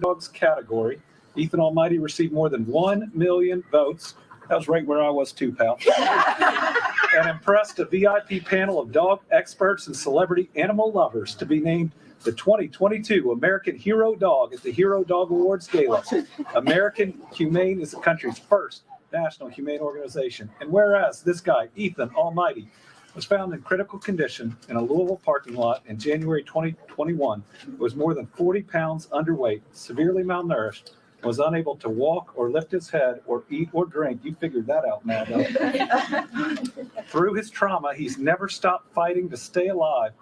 Dogs category, Ethan Almighty received more than 1 million votes. That was right where I was too, pal. And impressed a VIP panel of dog experts and celebrity animal lovers to be named the 2022 American Hero Dog at the Hero Dog Awards Gala. American Humane is the country's first national humane organization. And whereas this guy, Ethan Almighty, was found in critical condition in a Louisville parking lot in January 2021, was more than 40 pounds underweight, severely malnourished, was unable to walk or lift his head or eat or drink. You figured that out, Mad Dog. Through his trauma, he's never stopped fighting to stay alive.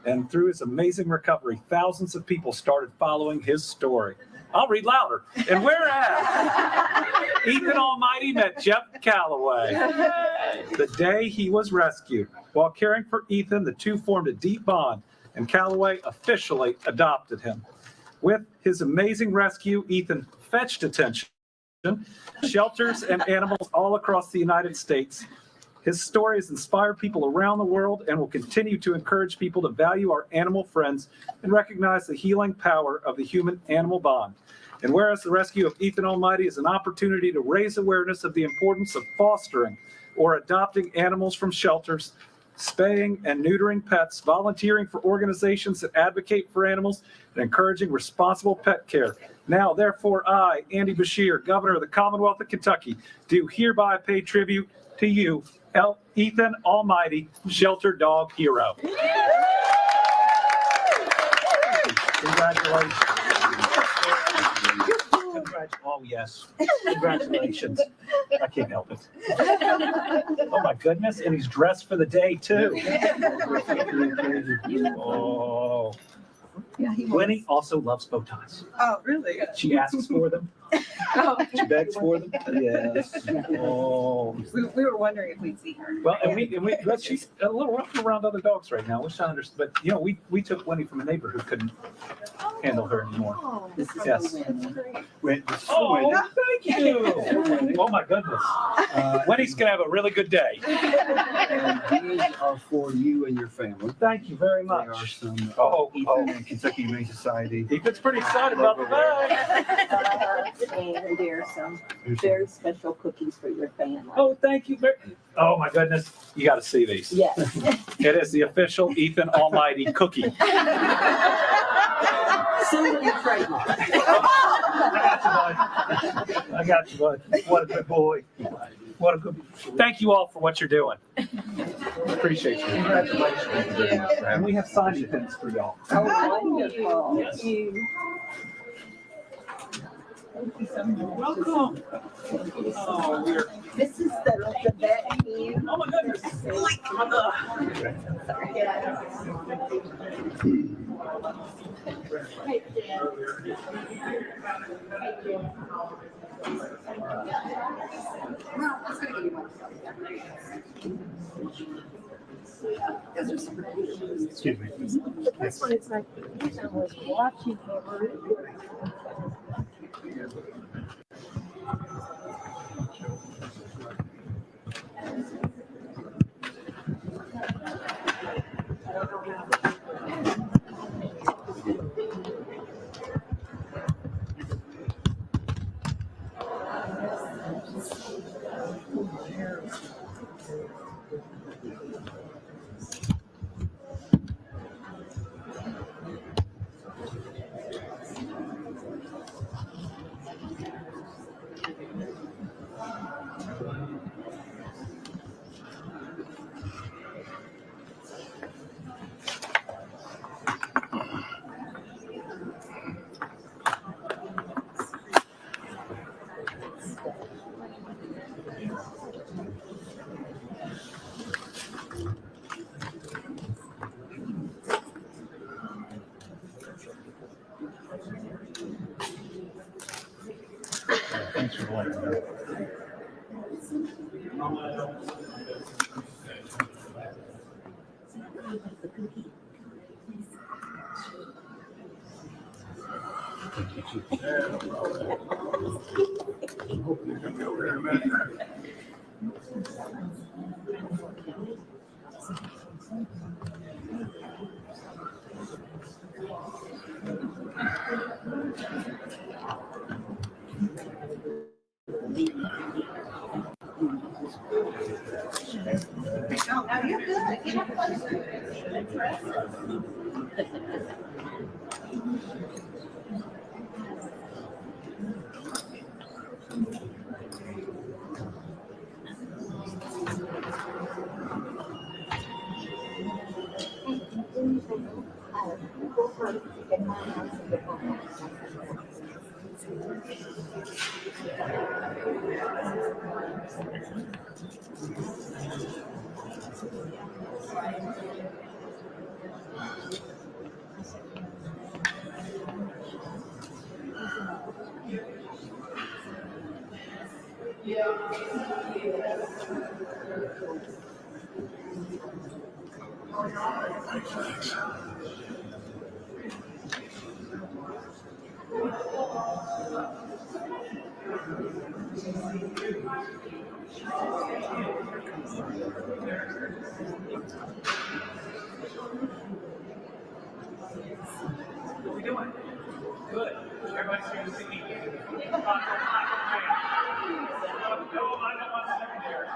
And through his amazing recovery, thousands of people started following his story. I'll read louder. And whereas Ethan Almighty met Jeff Calloway the day he was rescued. While caring for Ethan, the two formed a deep bond, and Calloway officially adopted him. With his amazing rescue, Ethan fetched attention, shelters and animals all across the United States. His story has inspired people around the world and will continue to encourage people to value our animal friends and recognize the healing power of the human-animal bond. And whereas the rescue of Ethan Almighty is an opportunity to raise awareness of the importance of fostering or adopting animals from shelters, spaying and neutering pets, volunteering for organizations that advocate for animals, and encouraging responsible pet care. Now, therefore, I, Andy Beshear, Governor of the Commonwealth of Kentucky, do hereby pay tribute to you, Ethan Almighty, Shelter Dog Hero. Congratulations. Oh, yes. Congratulations. I can't help it. Oh, my goodness. And he's dressed for the day, too. Oh. Yeah, Winnie also loves bow ties. Oh, really? She asks for them. Oh. She begs for them. Yes. Oh. We were wondering if we'd see her. Well, but she's a little rough around other dogs right now, which I understand. But, we took Winnie from a neighbor who couldn't handle her anymore. Oh, Yes. Wait, Oh, thank you. Oh, my goodness. Winnie's going to have a really good day. and these are for you and your family. Thank you very They are much. some Oh. Ethan and Kentucky Humane Society. Ethan's pretty excited about the bag. And there's some very special cookies for your family. Oh, thank you. Oh, my goodness. You got to see these. Yes. It is the official Ethan Almighty cookie. Soon to be trademarked. I got you, bud. What a good boy. What a good. Thank you all for what you're doing. Appreciate you. Congratulations. And we have signed pins for y'all. Oh, wonderful. Yes. Thank you. Welcome. Oh, we're. This is the vet pen. Oh my goodness. Excuse me. This one is like, I was watching her. Thanks for letting me know. No, you're good. What are we doing? Good. Everybody's here to see me. No, I don't want secondary.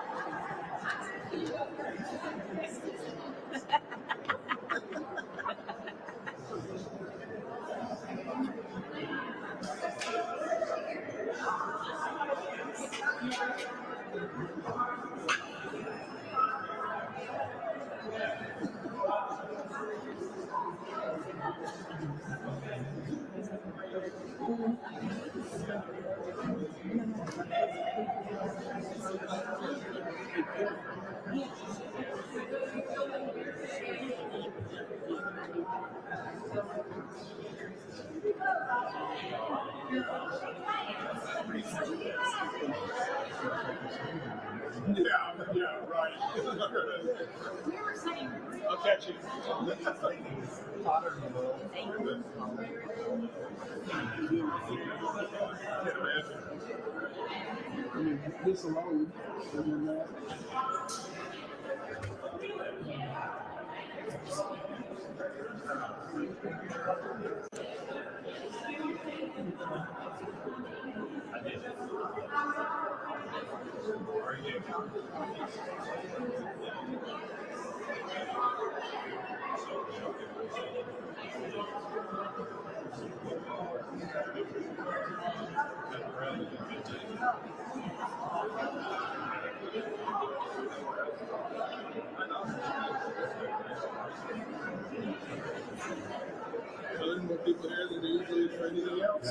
Yeah, right. I'll catch you. This alone. There's more people here than there usually is for anything else.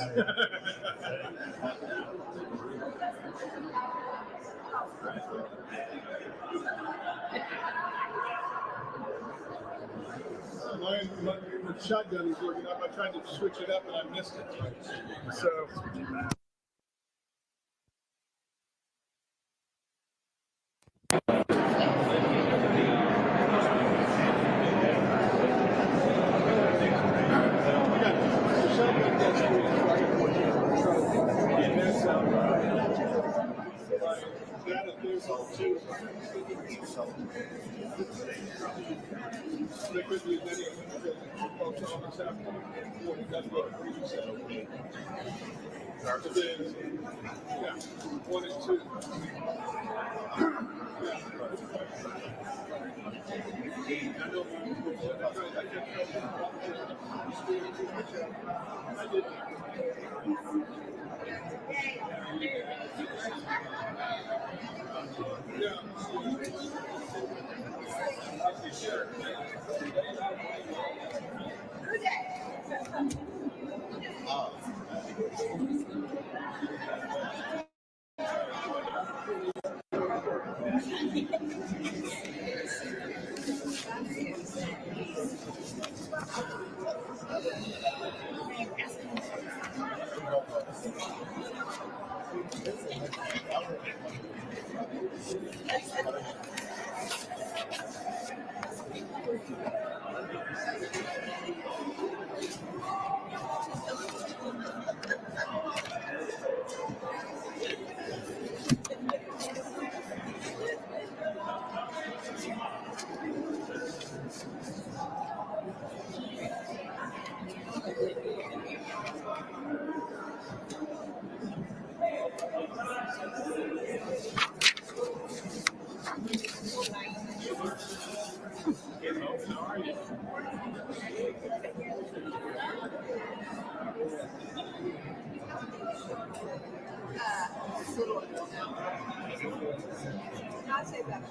My shotgun is working up. I tried to switch it up and I missed it. So. One and two. I'll say that.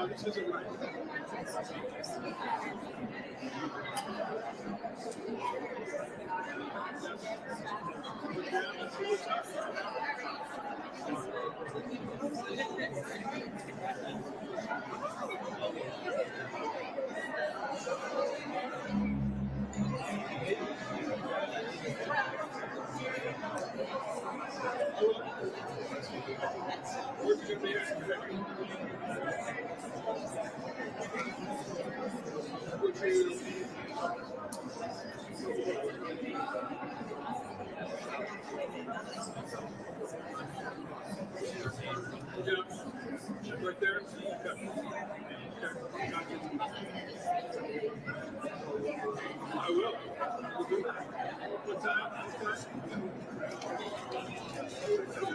This isn't right. Right there. I will. What time?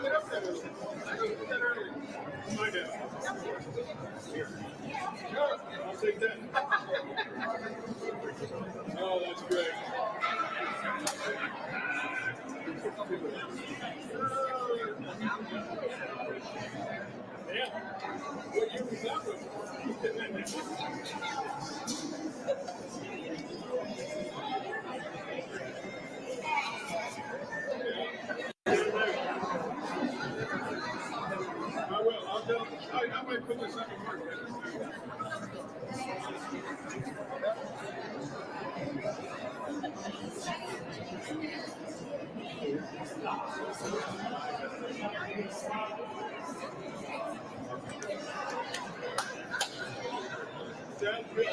Get up there. Find out. I'll take that. Oh, that's great. Yeah. What year was that one? I will. I'll tell you. I might put this up in work. Sounds good.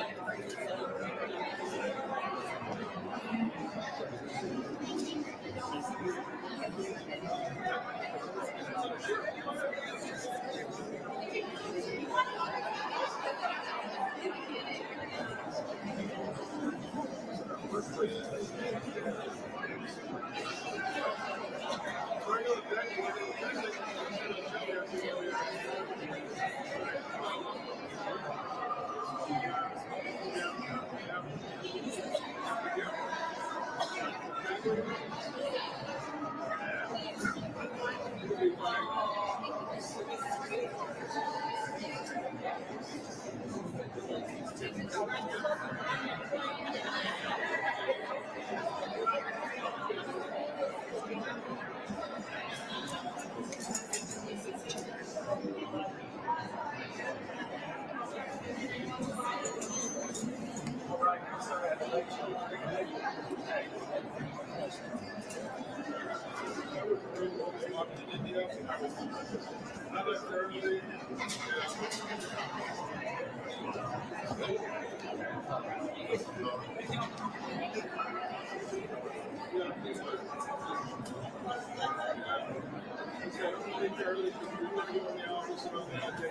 said, I'm leaving early because we want to go in the office and all that day.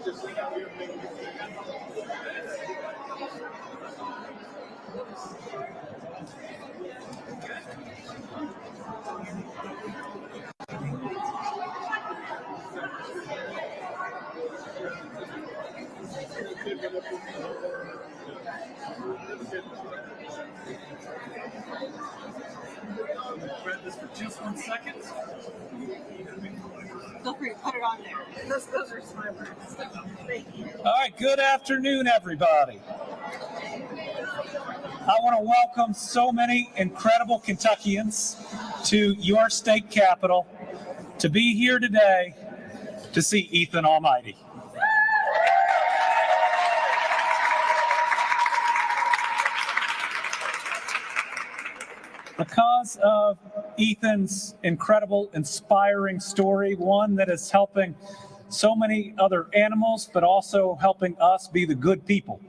Just sit out here and make it. Read this for just 1 second. Feel free to put it on there. Those are my words. Thank you. All right, good afternoon, everybody. I want to welcome so many incredible Kentuckians to your state capital to be here today to see Ethan Almighty. Because of Ethan's incredible, inspiring story, one that is helping so many other animals, but also helping us be the good people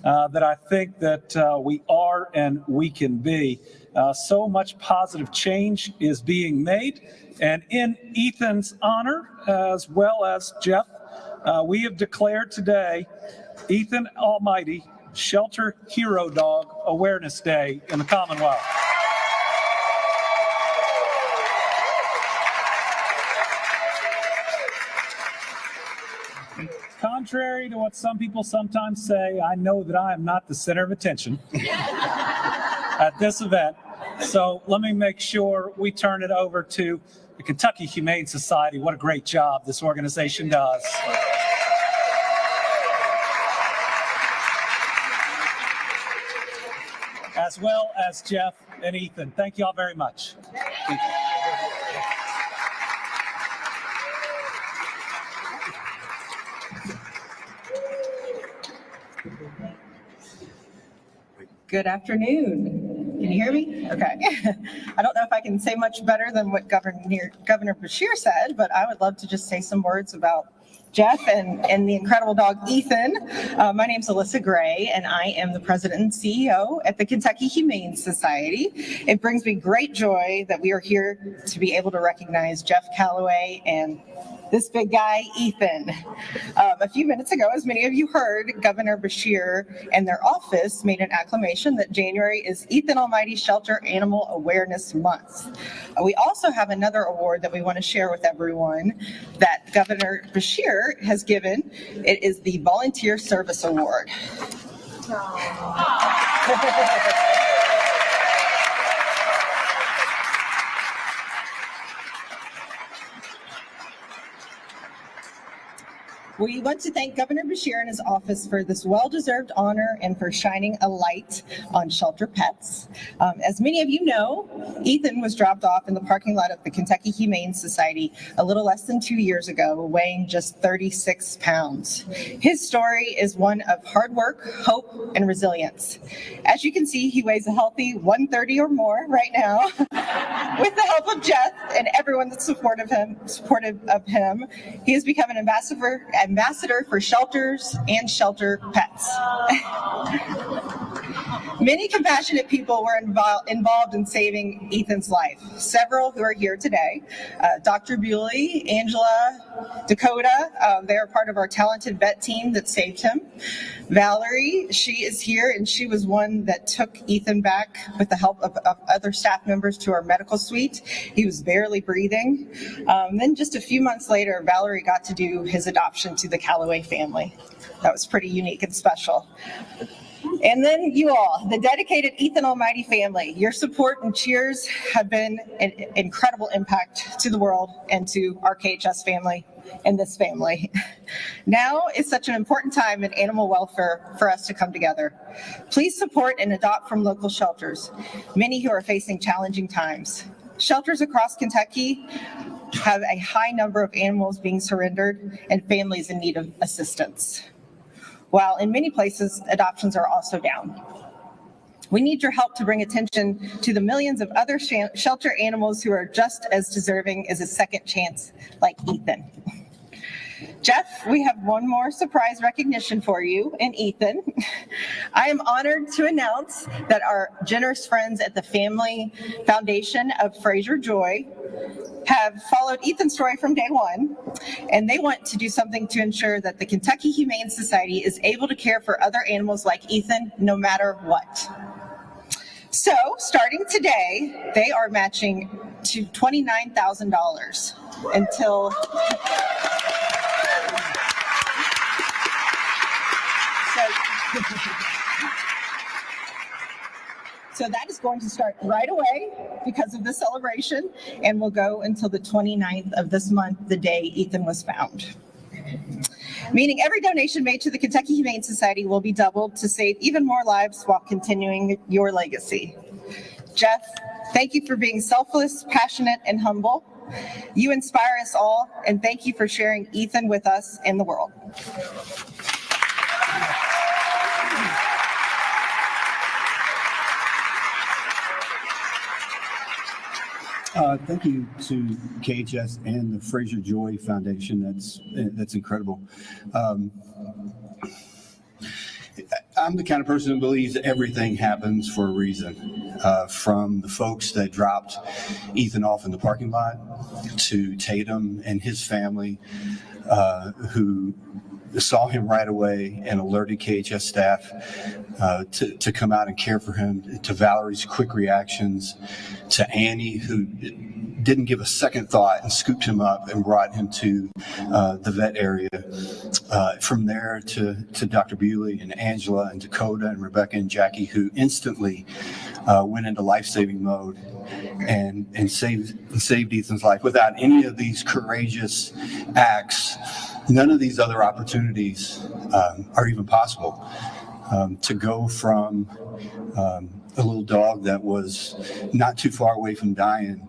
that I think that we are and we can be. So much positive change is being made. And in Ethan's honor, as well as Jeff, we have declared today Ethan Almighty Shelter Hero Dog Awareness Day in the Commonwealth. Contrary to what some people sometimes say, I know that I am not the center of attention at this event. So let me make sure we turn it over to the Kentucky Humane Society. What a great job this organization does. As well as Jeff and Ethan. Thank you all very much. Thank you. Good afternoon. Can you hear me? Okay. I don't know if I can say much better than what Governor Beshear said, but I would love to just say some words about Jeff and the incredible dog Ethan. My name's Alyssa Gray, and I am the president and CEO at the Kentucky Humane Society. It brings me great joy that we are here to be able to recognize Jeff Calloway and this big guy, Ethan. A few minutes ago, as many of you heard, Governor Beshear and their office made an acclamation that January is Ethan Almighty Shelter Animal Awareness Month. We also have another award that we want to share with everyone that Governor Beshear has given. It is the Volunteer Service Award. We want to thank Governor Beshear and his office for this well-deserved honor and for shining a light on shelter pets. As many of you know, Ethan was dropped off in the parking lot of the Kentucky Humane Society a little less than 2 years ago, weighing just 36 pounds. His story is one of hard work, hope, and resilience. As you can see, he weighs a healthy 130 or more right now. With the help of Jeff and everyone that's supportive of him, he has become an ambassador for shelters and shelter pets. Many compassionate people were involved in saving Ethan's life. Several who are here today, Dr. Bewley, Angela, Dakota, they are part of our talented vet team that saved him. Valerie, she is here, and she was one that took Ethan back with the help of other staff members to our medical suite. He was barely breathing. Then just a few months later, Valerie got to do his adoption to the Calloway family. That was pretty unique and special. And then you all, the dedicated Ethan Almighty family, your support and cheers have been an incredible impact to the world and to our KHS family and this family. Now is such an important time in animal welfare for us to come together. Please support and adopt from local shelters, many who are facing challenging times. Shelters across Kentucky have a high number of animals being surrendered and families in need of assistance, while in many places, adoptions are also down. We need your help to bring attention to the millions of other shelter animals who are just as deserving as a second chance like Ethan. Jeff, we have one more surprise recognition for you and Ethan. I am honored to announce that our generous friends at the Family Foundation of Fraser Joy have followed Ethan's story from day one, and they want to do something to ensure that the Kentucky Humane Society is able to care for other animals like Ethan no matter what. So, starting today, they are matching to $29,000 until... So that is going to start right away because of the celebration and will go until the 29th of this month, the day Ethan was found. Meaning every donation made to the Kentucky Humane Society will be doubled to save even more lives while continuing your legacy. Jeff, thank you for being selfless, passionate, and humble. You inspire us all, and thank you for sharing Ethan with us and the world. Thank you to KHS and the Fraser Joy Foundation. That's incredible. I'm the kind of person who believes that everything happens for a reason. From the folks that dropped Ethan off in the parking lot to Tatum and his family, who saw him right away and alerted KHS staff to come out and care for him, to Valerie's quick reactions, to Annie, who didn't give a second thought and scooped him up and brought him to the vet area. From there to Dr. Bewley and Angela and Dakota and Rebecca and Jackie, who instantly went into life-saving mode and saved Ethan's life. Without any of these courageous acts, none of these other opportunities are even possible. To go from a little dog that was not too far away from dying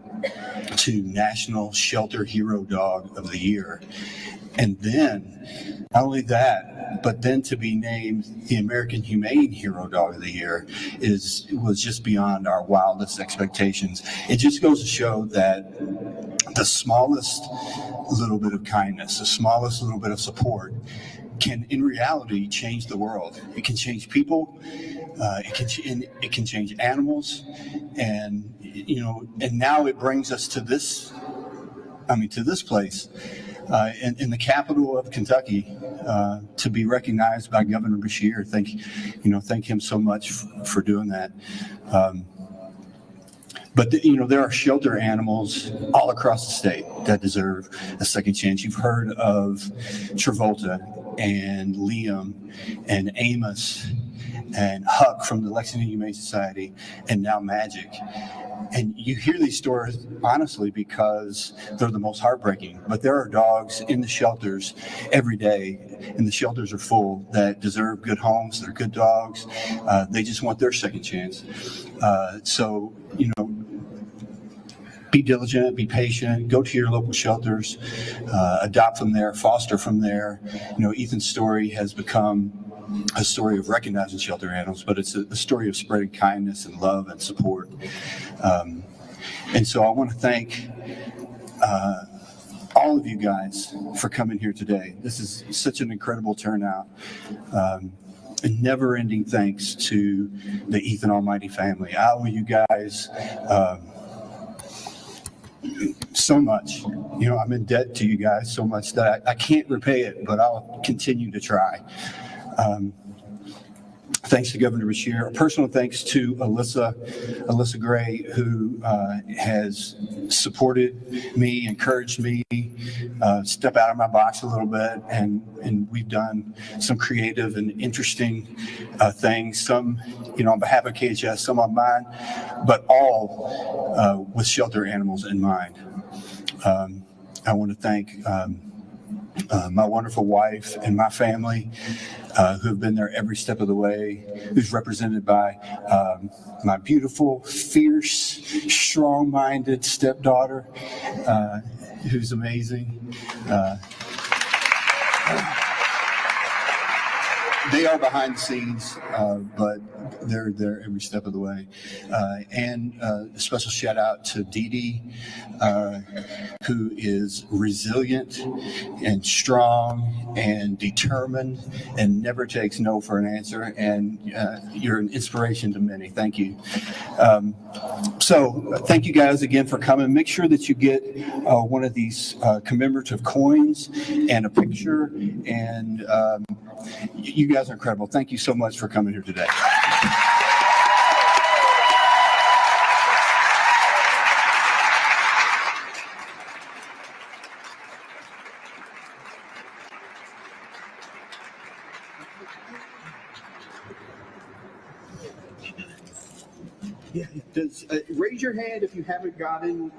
to National Shelter Hero Dog of the Year. And then, not only that, but then to be named the American Humane Hero Dog of the Year was just beyond our wildest expectations. It just goes to show that the smallest little bit of kindness, the smallest little bit of support can, in reality, change the world. It can change people. It can change animals, and now it brings us to this. To this place, in the capital of Kentucky, to be recognized by Governor Beshear. Thank him so much for doing that. But there are shelter animals all across the state that deserve a second chance. You've heard of Travolta and Liam and Amos and Huck from the Lexington Humane Society, and now Magic. And you hear these stories, honestly, because they're the most heartbreaking. But there are dogs in the shelters every day, and the shelters are full, that deserve good homes. They're good dogs. They just want their second chance. So, be diligent, be patient, go to your local shelters, adopt from there, foster from there. Ethan's story has become a story of recognizing shelter animals, but it's a story of spreading kindness and love and support. And so I want to thank all of you guys for coming here today. This is such an incredible turnout. A never-ending thanks to the Ethan Almighty family. I owe you guys so much. I'm in debt to you guys so much that I can't repay it, but I'll continue to try. Thanks to Governor Beshear. A personal thanks to Alyssa Gray, who has supported me, encouraged me, step out of my box a little bit, and we've done some creative and interesting things, some on behalf of KHS, some on mine, but all with shelter animals in mind. I want to thank my wonderful wife and my family, who have been there every step of the way, who's represented by my beautiful, fierce, strong-minded stepdaughter, who's amazing. They are behind the scenes, but They're there every step of the way. And a special shout out to Dee Dee, who is resilient and strong and determined and never takes no for an answer. And you're an inspiration to many. Thank you. So thank you guys again for coming. Make sure that you get one of these commemorative coins and a picture. And you guys are incredible. Thank you so much for coming here today. Yeah, raise your hand if you haven't gotten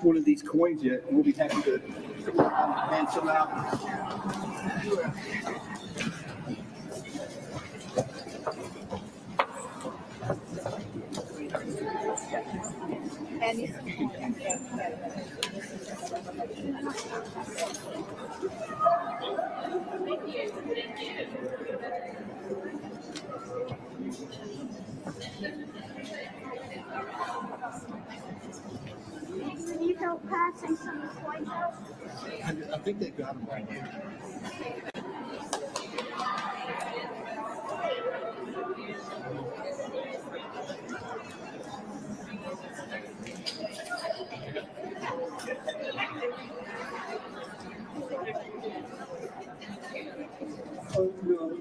one of these coins yet. We'll be happy to hand some out. Can you help passing some of the coins out? I think they got them right here. Oh, no.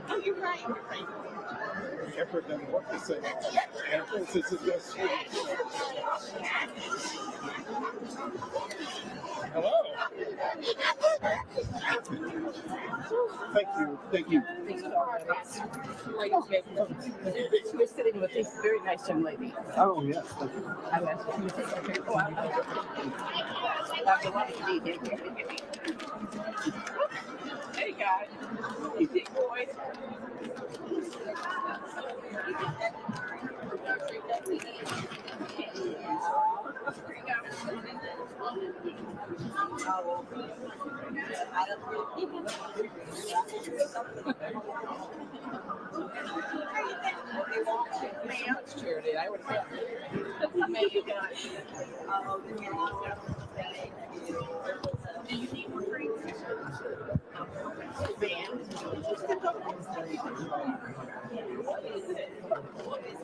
Oh, you're right. Effort doesn't work the same. Emphasis is just sweet. Hello. Thank you. Thank you. She was sitting with this very nice young lady. Oh, yes. Thank you. I asked her, "Can you take a picture?" Oh, I wanted to be there. Hey, guys. You see, boys? Charity, I would have maybe guys. Do you need more drinks? What is it? What is